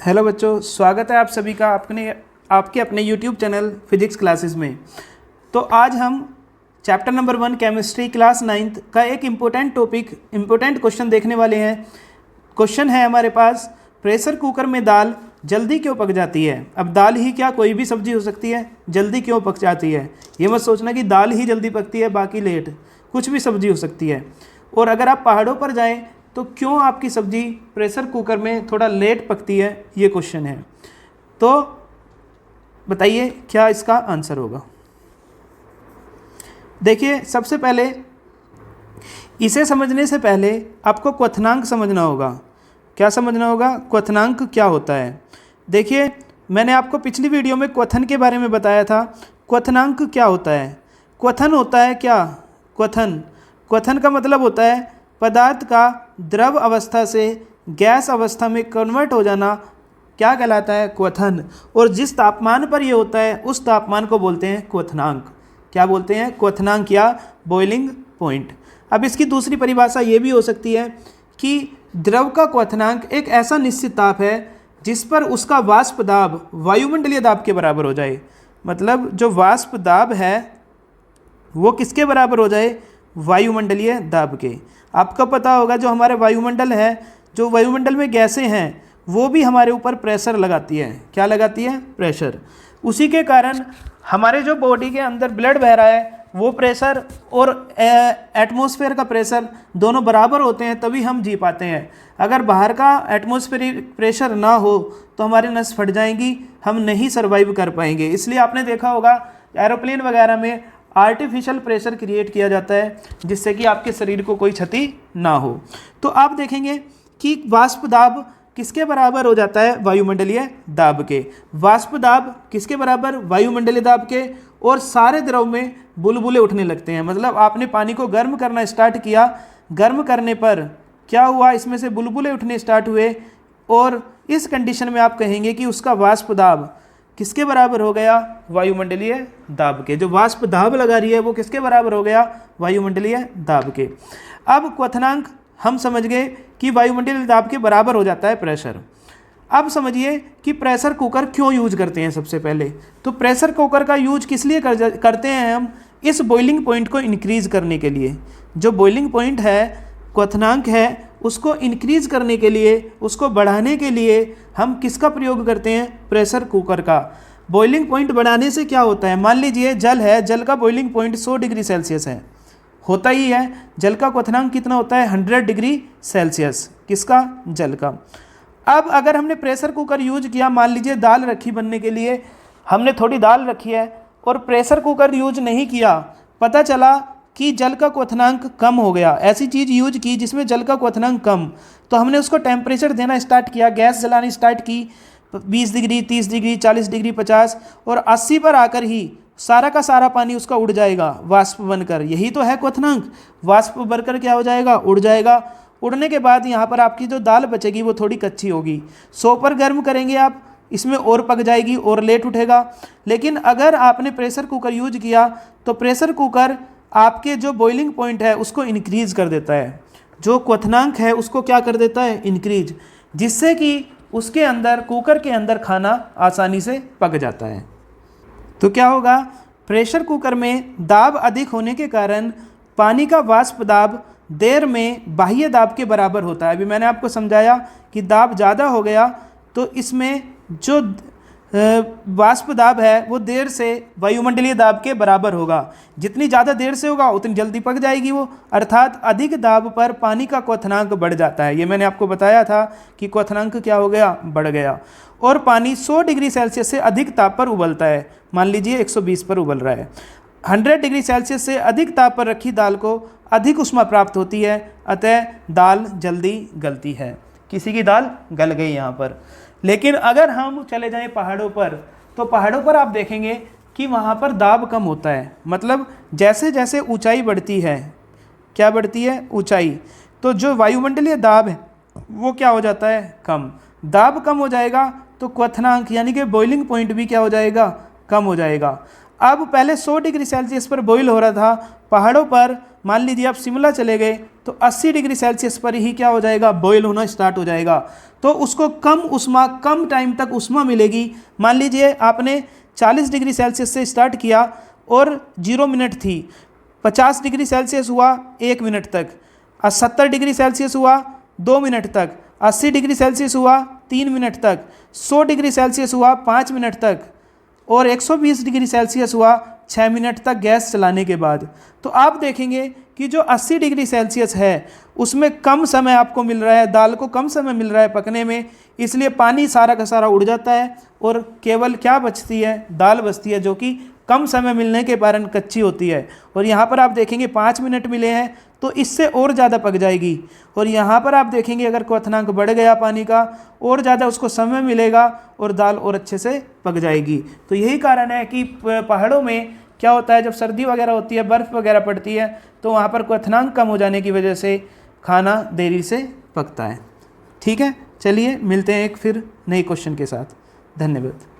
Hello बच्चों, स्वागत है आप सभी का आपके अपने यूट्यूब चैनल फिजिक्स क्लासेस में। तो आज हम chapter number 1 chemistry class 9th का एक इम्पोर्टेंट क्वेश्चन देखने वाले हैं। क्वेश्चन है हमारे पास, प्रेशर कुकर में दाल जल्दी क्यों पक जाती है। अब दाल ही क्या, कोई भी सब्जी हो सकती है, जल्दी क्यों पक जाती है। ये मत सोचना कि दाल ही जल्दी पकती है बाकी लेट, कुछ भी सब्जी हो सकती है। और अगर आप पहाड़ों पर जाएं तो क्यों आपकी सब्जी प्रेशर कुकर में थोड़ा लेट पकती है, ये क्वेश्चन है। तो बताइए क्या इसका आंसर होगा। देखिए, सबसे पहले इसे समझने से पहले आपको क्वथनांक समझना होगा। क्या समझना होगा? क्वथनांक क्या होता है। देखिए, मैंने आपको पिछली वीडियो में क्वथन के बारे में बताया था। क्वथनांक क्या होता है? क्वथन होता है क्या? क्वथन का मतलब होता है पदार्थ का द्रव अवस्था से गैस अवस्था में कन्वर्ट हो जाना। क्या कहलाता है? क्वथन। और जिस तापमान पर यह होता है उस तापमान को बोलते हैं क्वथनांक। क्या बोलते हैं? क्वथनांक या बॉइलिंग पॉइंट। अब इसकी दूसरी परिभाषा ये भी हो सकती है कि द्रव का क्वथनांक एक ऐसा निश्चित ताप है जिस पर उसका वाष्प दाब वायुमंडलीय दाब के बराबर हो जाए। मतलब जो वाष्प दाब है वो किसके बराबर हो जाए? वायुमंडलीय दाब के। आपको पता होगा जो हमारे वायुमंडल है, जो वायुमंडल में गैसें हैं, वो भी हमारे ऊपर प्रेशर लगाती है। क्या लगाती है? प्रेशर। उसी के कारण हमारे जो बॉडी के अंदर ब्लड बह रहा है वो प्रेशर और एटमॉस्फेयर का प्रेशर दोनों बराबर होते हैं, तभी हम जी पाते हैं। अगर बाहर का एटमॉस्फेरिक प्रेशर ना हो तो हमारी नस फट जाएंगी, हम नहीं सर्वाइव कर पाएंगे। इसलिए आपने देखा होगा एरोप्लेन वगैरह में आर्टिफिशियल प्रेशर क्रिएट किया जाता है जिससे कि आपके शरीर को कोई क्षति ना हो। तो आप देखेंगे कि वाष्प दाब किसके बराबर हो जाता है? वायुमंडलीय दाब के। वाष्प दाब किसके बराबर? वायुमंडलीय दाब के। और सारे द्रव में बुलबुले उठने लगते हैं। मतलब आपने पानी को गर्म करना स्टार्ट किया, गर्म करने पर क्या हुआ? इसमें से बुलबुले उठने स्टार्ट हुए और इस कंडीशन में आप कहेंगे कि उसका वाष्प दाब किसके बराबर हो गया? वायुमंडलीय दाब के। जो वाष्प दाब लगा रही है वो किसके बराबर हो गया? वायुमंडलीय दाब के। अब क्वथनांक हम समझ गए कि वायुमंडलीय दाब के बराबर हो जाता है प्रेशर। अब समझिए कि प्रेशर कुकर क्यों यूज करते हैं। सबसे पहले तो प्रेशर कुकर का यूज किस लिए करते हैं हम? इस बॉइलिंग पॉइंट को इंक्रीज करने के लिए। जो बॉइलिंग पॉइंट है, क्वथनांक है, उसको इंक्रीज करने के लिए, उसको बढ़ाने के लिए हम किसका प्रयोग करते हैं? प्रेशर कुकर का। बॉइलिंग पॉइंट बढ़ाने से क्या होता है? मान लीजिए जल है, जल का बॉइलिंग पॉइंट 100 डिग्री सेल्सियस है, होता ही है। जल का क्वथनांक कितना होता है? 100 डिग्री सेल्सियस। किसका? जल का। अब अगर हमने प्रेशर कुकर यूज किया, मान लीजिए दाल रखी बनने के लिए, हमने थोड़ी दाल रखी है और प्रेशर कुकर यूज नहीं किया, पता चला कि जल का क्वथनांक कम हो गया। ऐसी चीज़ यूज की जिसमें जल का क्वथनांक कम, तो हमने उसको टेम्परेचर देना स्टार्ट किया, गैस जलानी स्टार्ट की 20 डिग्री, 30 डिग्री, 40 डिग्री, 50 और 80 पर आकर ही सारा का सारा पानी उसका उड़ जाएगा वाष्प बनकर। यही तो है क्वथनांक। वाष्प बनकर क्या हो जाएगा? उड़ जाएगा। उड़ने के बाद यहाँ पर आपकी जो दाल बचेगी वो थोड़ी कच्ची होगी। 100 पर गर्म करेंगे आप, इसमें और पक जाएगी और लेट उठेगा। लेकिन अगर आपने प्रेशर कुकर यूज किया तो प्रेशर कुकर आपके जो बॉइलिंग पॉइंट है उसको इंक्रीज कर देता है। जो क्वथनांक है उसको क्या कर देता है? इंक्रीज, जिससे कि उसके अंदर, कुकर के अंदर खाना आसानी से पक जाता है। तो क्या होगा? प्रेशर कुकर में दाब अधिक होने के कारण पानी का वाष्प दाब देर में बाह्य दाब के बराबर होता है। अभी मैंने आपको समझाया कि दाब ज़्यादा हो गया तो इसमें जो वाष्प दाब है वो देर से वायुमंडलीय दाब के बराबर होगा। जितनी ज़्यादा देर से होगा उतनी जल्दी पक जाएगी वो। अर्थात अधिक दाब पर पानी का क्वथनांक बढ़ जाता है। ये मैंने आपको बताया था कि क्वथनांक क्या हो गया? बढ़ गया। और पानी 100 डिग्री सेल्सियस से अधिक ताप पर उबलता है। मान लीजिए 120 पर उबल रहा है। 100 डिग्री सेल्सियस से अधिक ताप पर रखी दाल को अधिक ऊष्मा प्राप्त होती है, अतः दाल जल्दी गलती है। किसी की दाल गल गई यहाँ पर। लेकिन अगर हम चले जाएं पहाड़ों पर, तो पहाड़ों पर आप देखेंगे कि वहाँ पर दाब कम होता है। मतलब जैसे जैसे ऊंचाई बढ़ती है, क्या बढ़ती है? ऊंचाई, तो जो वायुमंडलीय दाब है वो क्या हो जाता है? कम। दाब कम हो जाएगा तो क्वथनांक यानी कि बॉइलिंग पॉइंट भी क्या हो जाएगा? कम हो जाएगा। अब पहले 100 डिग्री सेल्सियस पर बॉइल हो रहा था, पहाड़ों पर मान लीजिए आप शिमला चले गए तो 80 डिग्री सेल्सियस पर ही क्या हो जाएगा, बॉयल होना स्टार्ट हो जाएगा। तो उसको कम टाइम तक उष्मा मिलेगी। मान लीजिए आपने 40 डिग्री सेल्सियस से स्टार्ट किया और 0 मिनट थी, 50 डिग्री सेल्सियस हुआ 1 मिनट तक, 70 डिग्री सेल्सियस हुआ 2 मिनट तक, 80 डिग्री सेल्सियस हुआ 3 मिनट तक, 100 डिग्री सेल्सियस हुआ 5 मिनट तक और 120 डिग्री सेल्सियस हुआ 6 मिनट तक गैस चलाने के बाद। तो आप देखेंगे कि जो 80 डिग्री सेल्सियस है उसमें कम समय आपको मिल रहा है, दाल को कम समय मिल रहा है पकने में, इसलिए पानी सारा का सारा उड़ जाता है और केवल क्या बचती है, दाल बचती है, जो कि कम समय मिलने के कारण कच्ची होती है। और यहाँ पर आप देखेंगे 5 मिनट मिले हैं तो इससे और ज़्यादा पक जाएगी। और यहाँ पर आप देखेंगे अगर क्वथनांक बढ़ गया पानी का, और ज़्यादा उसको समय मिलेगा और दाल और अच्छे से पक जाएगी। तो यही कारण है कि पहाड़ों में क्या होता है, जब सर्दी वगैरह होती है, बर्फ़ वगैरह पड़ती है, तो वहाँ पर क्वथनांक कम हो जाने की वजह से खाना देरी से पकता है। ठीक है, चलिए मिलते हैं एक फिर नए क्वेश्चन के साथ। धन्यवाद।